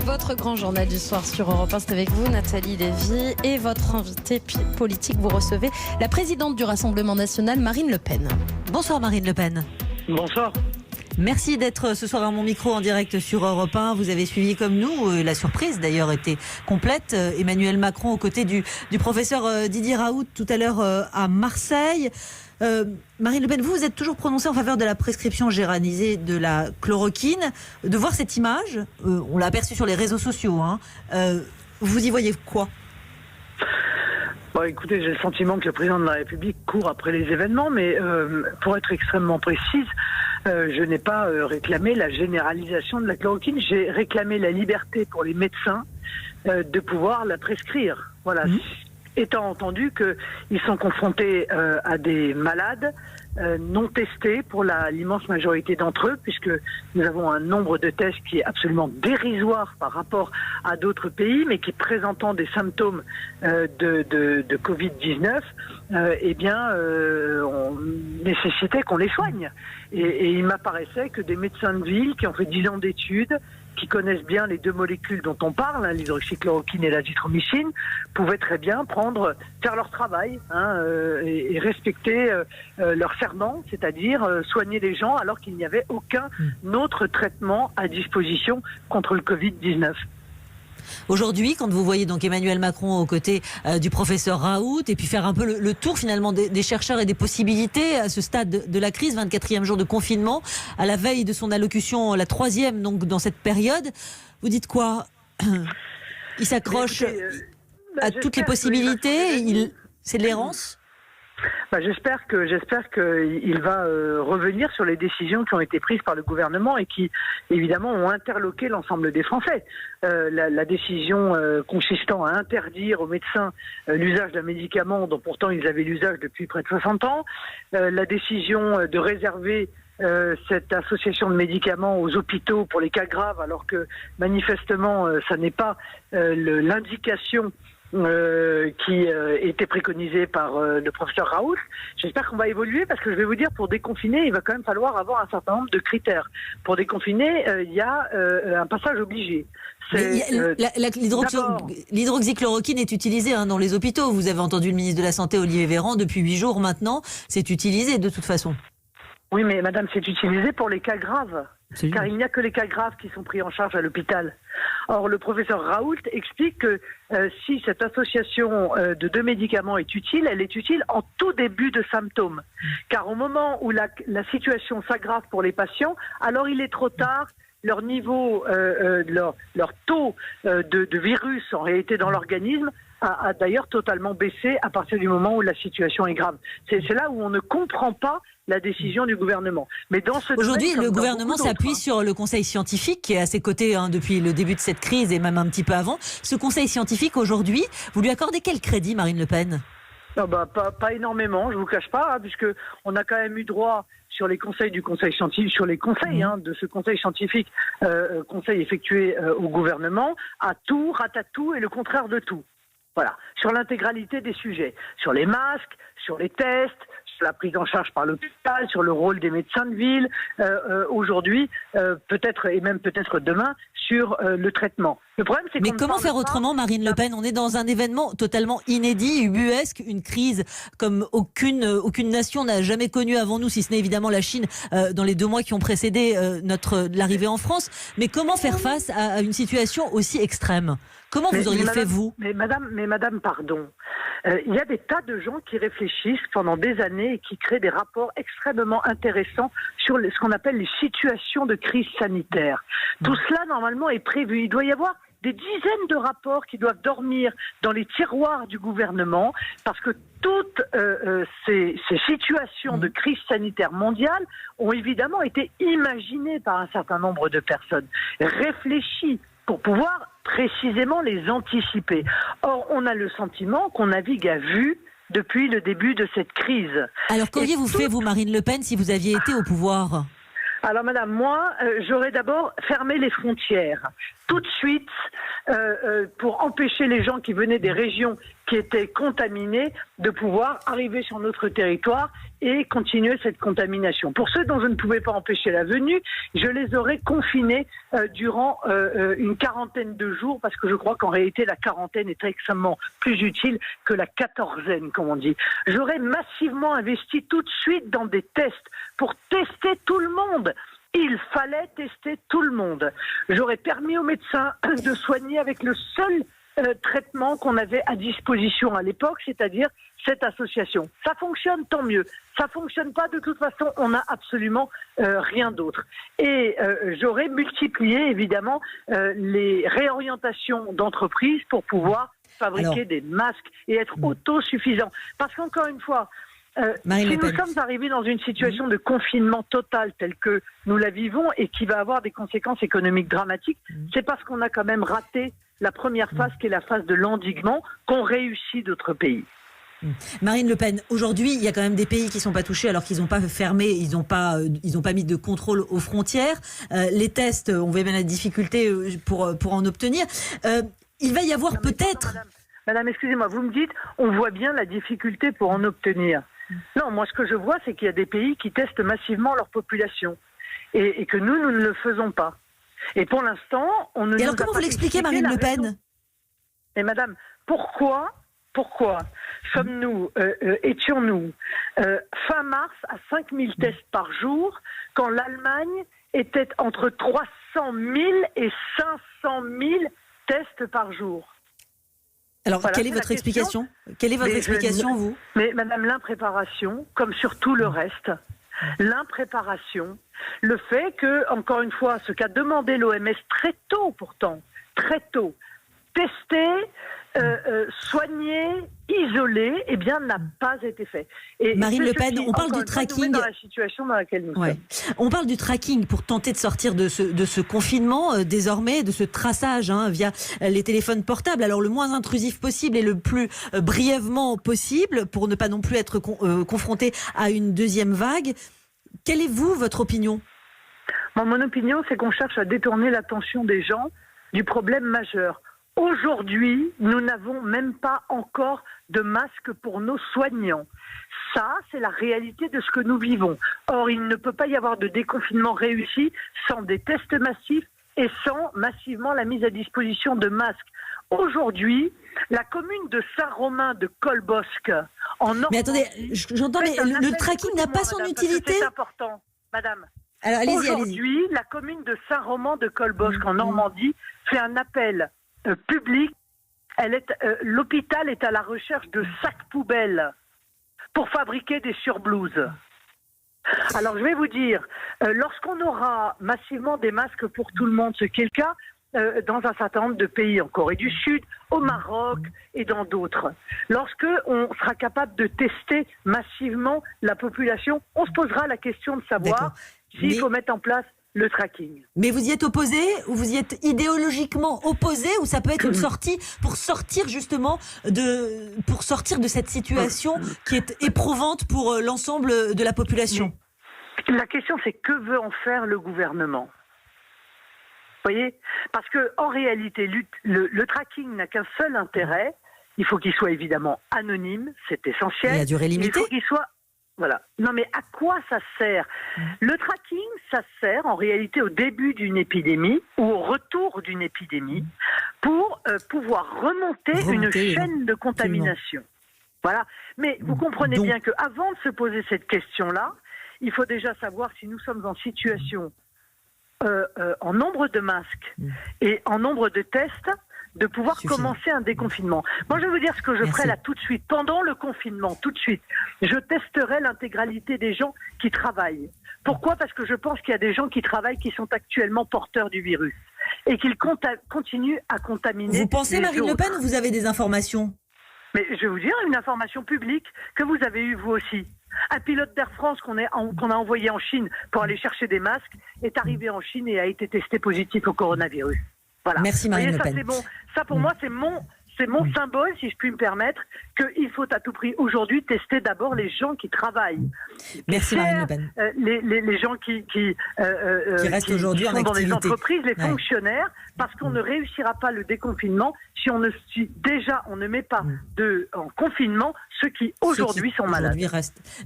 votre grand journal du soir sur Europe 1, c'est avec vous Nathalie Lévy et votre invitée politique. Vous recevez la présidente du Rassemblement national, Marine Le Pen. Bonsoir Marine Le Pen. Bonsoir. Merci d'être ce soir à mon micro en direct sur Europe 1. Vous avez suivi comme nous, la surprise d'ailleurs était complète. Emmanuel Macron aux côtés du professeur Didier Raoult tout à l'heure à Marseille. Marine Le Pen, vous êtes toujours prononcée en faveur de la prescription généralisée de la chloroquine. De voir cette image, on l'a aperçue sur les réseaux sociaux, vous y voyez quoi ? Bon, écoutez, j'ai le sentiment que le président de la République court après les événements, mais pour être extrêmement précise, je n'ai pas réclamé la généralisation de la chloroquine. J'ai réclamé la liberté pour les médecins de pouvoir la prescrire. Voilà. Étant entendu qu'ils sont confrontés à des malades non testés pour l'immense majorité d'entre eux, puisque nous avons un nombre de tests qui est absolument dérisoire par rapport à d'autres pays, mais qui présentant des symptômes de Covid-19, on nécessitait qu'on les soigne. Et il m'apparaissait que des médecins de ville qui ont fait 10 ans d'études, qui connaissent bien les deux molécules dont on parle, l'hydroxychloroquine et l'azithromycine, pouvaient très bien faire leur travail et respecter leur serment, c'est-à-dire soigner les gens alors qu'il n'y avait aucun autre traitement à disposition contre le Covid-19. Aujourd'hui, quand vous voyez donc Emmanuel Macron aux côtés du professeur Raoult et puis faire un peu le tour finalement des chercheurs et des possibilités à ce stade de la crise, 24e jour de confinement, à la veille de son allocution, la 3e donc dans cette période, vous dites quoi ? Il s'accroche à toutes les possibilités, c'est de l'errance ? J'espère qu'il va revenir sur les décisions qui ont été prises par le gouvernement et qui, évidemment, ont interloqué l'ensemble des Français. La décision consistant à interdire aux médecins l'usage d'un médicament dont pourtant ils avaient l'usage depuis près de 60 ans, la décision de réserver cette association de médicaments aux hôpitaux pour les cas graves, alors que manifestement, ça n'est pas l'indication qui était préconisé par le professeur Raoult. J'espère qu'on va évoluer parce que je vais vous dire, pour déconfiner, il va quand même falloir avoir un certain nombre de critères. Pour déconfiner, il y a un passage obligé. L'hydroxychloroquine est utilisée dans les hôpitaux. Vous avez entendu le ministre de la Santé, Olivier Véran, depuis 8 jours maintenant. C'est utilisé de toute façon. Oui, mais madame, c'est utilisé pour les cas graves. Absolument. Car il n'y a que les cas graves qui sont pris en charge à l'hôpital. Or, le professeur Raoult explique que si cette association de deux médicaments est utile, elle est utile en tout début de symptômes. Car au moment où la situation s'aggrave pour les patients, alors il est trop tard. Leur niveau, leur taux de virus en réalité dans l'organisme a d'ailleurs totalement baissé à partir du moment où la situation est grave. C'est là où on ne comprend pas la décision du gouvernement. Mais aujourd'hui, le gouvernement s'appuie sur le conseil scientifique qui est à ses côtés depuis le début de cette crise et même un petit peu avant. Ce conseil scientifique, aujourd'hui, vous lui accordez quel crédit, Marine Le Pen ? Pas énormément, je vous cache pas, puisque on a quand même eu droit sur les conseils du conseil scientifique, sur les conseils de ce conseil scientifique, conseil effectué au gouvernement, à tout, ratatou et le contraire de tout. Voilà, sur l'intégralité des sujets, sur les masques, sur les tests, sur la prise en charge par l'hôpital, sur le rôle des médecins de ville, aujourd'hui, peut-être et même peut-être demain, sur le traitement. Le problème, c'est mais comment faire autrement, Marine Le Pen ? On est dans un événement totalement inédit, ubuesque, une crise comme aucune nation n'a jamais connue avant nous, si ce n'est évidemment la Chine, dans les 2 mois qui ont précédé l'arrivée en France. Mais comment faire face à une situation aussi extrême ? Comment vous auriez fait, vous ? Mais madame, pardon. Il y a des tas de gens qui réfléchissent pendant des années et qui créent des rapports extrêmement intéressants sur ce qu'on appelle les situations de crise sanitaire. Tout cela, normalement, est prévu. Il doit y avoir des dizaines de rapports qui doivent dormir dans les tiroirs du gouvernement parce que toutes ces situations de crise sanitaire mondiale ont évidemment été imaginées par un certain nombre de personnes, réfléchies pour pouvoir précisément les anticiper. Or, on a le sentiment qu'on navigue à vue depuis le début de cette crise. Alors, qu'auriez-vous fait, vous, Marine Le Pen, si vous aviez été au pouvoir ? Alors madame, moi, j'aurais d'abord fermé les frontières. Tout de suite, pour empêcher les gens qui venaient des régions qui étaient contaminées de pouvoir arriver sur notre territoire et continuer cette contamination. Pour ceux dont je ne pouvais pas empêcher la venue, je les aurais confinés durant une quarantaine de jours, parce que je crois qu'en réalité la quarantaine est extrêmement plus utile que la quatorzaine, comme on dit. J'aurais massivement investi tout de suite dans des tests pour tester tout le monde. Il fallait tester tout le monde. J'aurais permis aux médecins de soigner avec le seul traitement qu'on avait à disposition à l'époque, c'est-à-dire cette association. Ça fonctionne, tant mieux. Ça fonctionne pas, de toute façon, on n'a absolument rien d'autre. Et j'aurais multiplié, évidemment, les réorientations d'entreprises pour pouvoir fabriquer des masques et être autosuffisants. Parce qu'encore une fois, si nous sommes arrivés dans une situation de confinement total telle que nous la vivons et qui va avoir des conséquences économiques dramatiques, c'est parce qu'on a quand même raté la première phase qui est la phase de l'endiguement qu'ont réussi d'autres pays. Marine Le Pen, aujourd'hui, il y a quand même des pays qui ne sont pas touchés alors qu'ils n'ont pas fermé, ils n'ont pas mis de contrôle aux frontières. Les tests, on voit bien la difficulté pour en obtenir. Il va y avoir peut-être... Madame, excusez-moi, vous me dites, on voit bien la difficulté pour en obtenir. Non, moi ce que je vois, c'est qu'il y a des pays qui testent massivement leur population et que nous ne le faisons pas. Et pour l'instant, on ne... Et alors comment vous l'expliquez, Marine Le Pen ? Et madame, pourquoi étions-nous fin mars à 5000 tests par jour quand l'Allemagne était entre 300 000 et 500 000 tests par jour? Alors, voilà, quelle est votre explication ? Quelle est votre explication, vous ? Mais madame, l'impréparation, comme sur tout le reste, l'impréparation, le fait que, encore une fois, ce qu'a demandé l'OMS très tôt pourtant, très tôt, tester, soigner, isoler, eh bien, n'a pas été fait. Et Marine Le Pen, on parle du tracking. Dans la situation dans laquelle nous sommes. On parle du tracking pour tenter de sortir de ce confinement, désormais, de ce traçage via les téléphones portables. Alors, le moins intrusif possible et le plus brièvement possible, pour ne pas non plus être confronté à une deuxième vague. Quelle est, votre opinion ? Mon opinion, c'est qu'on cherche à détourner l'attention des gens du problème majeur. Aujourd'hui, nous n'avons même pas encore de masques pour nos soignants. Ça, c'est la réalité de ce que nous vivons. Or, il ne peut pas y avoir de déconfinement réussi sans des tests massifs et sans massivement la mise à disposition de masques. Aujourd'hui, la commune de Saint-Romain de Colbosc, en Normandie... Mais attendez, j'entends, mais le tracking n'a pas son utilité. C'est important, madame. Alors, allez-y. Aujourd'hui, la commune de Saint-Romain de Colbosc, en Normandie, fait un appel public. L'hôpital est à la recherche de sacs poubelles pour fabriquer des surblouses. Alors je vais vous dire, lorsqu'on aura massivement des masques pour tout le monde, ce qui est le cas dans un certain nombre de pays, en Corée du Sud, au Maroc et dans d'autres, lorsque on sera capable de tester massivement la population, on se posera la question de savoir s'il faut mettre en place le tracking. Mais vous y êtes opposé, ou vous y êtes idéologiquement opposé, ou ça peut être une sortie pour sortir justement de cette situation qui est éprouvante pour l'ensemble de la population? La question, c'est que veut en faire le gouvernement? Vous voyez? Parce que en réalité, le tracking n'a qu'un seul intérêt. Il faut qu'il soit évidemment anonyme, c'est essentiel. Et à durée limitée. Il faut qu'il soit... Voilà. Non, mais à quoi ça sert? Le tracking, ça sert en réalité au début d'une épidémie ou au retour d'une épidémie pour pouvoir remonter une chaîne de contamination. Voilà. Mais vous comprenez bien qu'avant de se poser cette question-là, il faut déjà savoir si nous sommes en situation, en nombre de masques et en nombre de tests, de pouvoir commencer un déconfinement. Moi, je vais vous dire ce que je ferai là tout de suite. Pendant le confinement, tout de suite, je testerai l'intégralité des gens qui travaillent. Pourquoi? Parce que je pense qu'il y a des gens qui travaillent qui sont actuellement porteurs du virus et qu'ils continuent à contaminer. Vous pensez, Marine Le Pen, ou vous avez des informations? Mais je vais vous dire une information publique que vous avez eue vous aussi. Un pilote d'Air France qu'on a envoyé en Chine pour aller chercher des masques est arrivé en Chine et a été testé positif au coronavirus. Voilà. Merci Marine Le Pen. Ça, c'est bon. Ça, pour moi, c'est mon c'est mon symbole, si je puis me permettre, qu'il faut à tout prix aujourd'hui tester d'abord les gens qui travaillent. Merci Marine Le Pen. Les gens qui restent aujourd'hui en sont dans les activité. entreprises, les fonctionnaires, parce qu'on ne réussira pas le déconfinement si on ne met pas en confinement ceux qui aujourd'hui sont malades.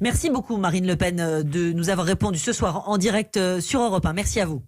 Merci beaucoup Marine Le Pen de nous avoir répondu ce soir en direct sur Europe 1. Merci à vous.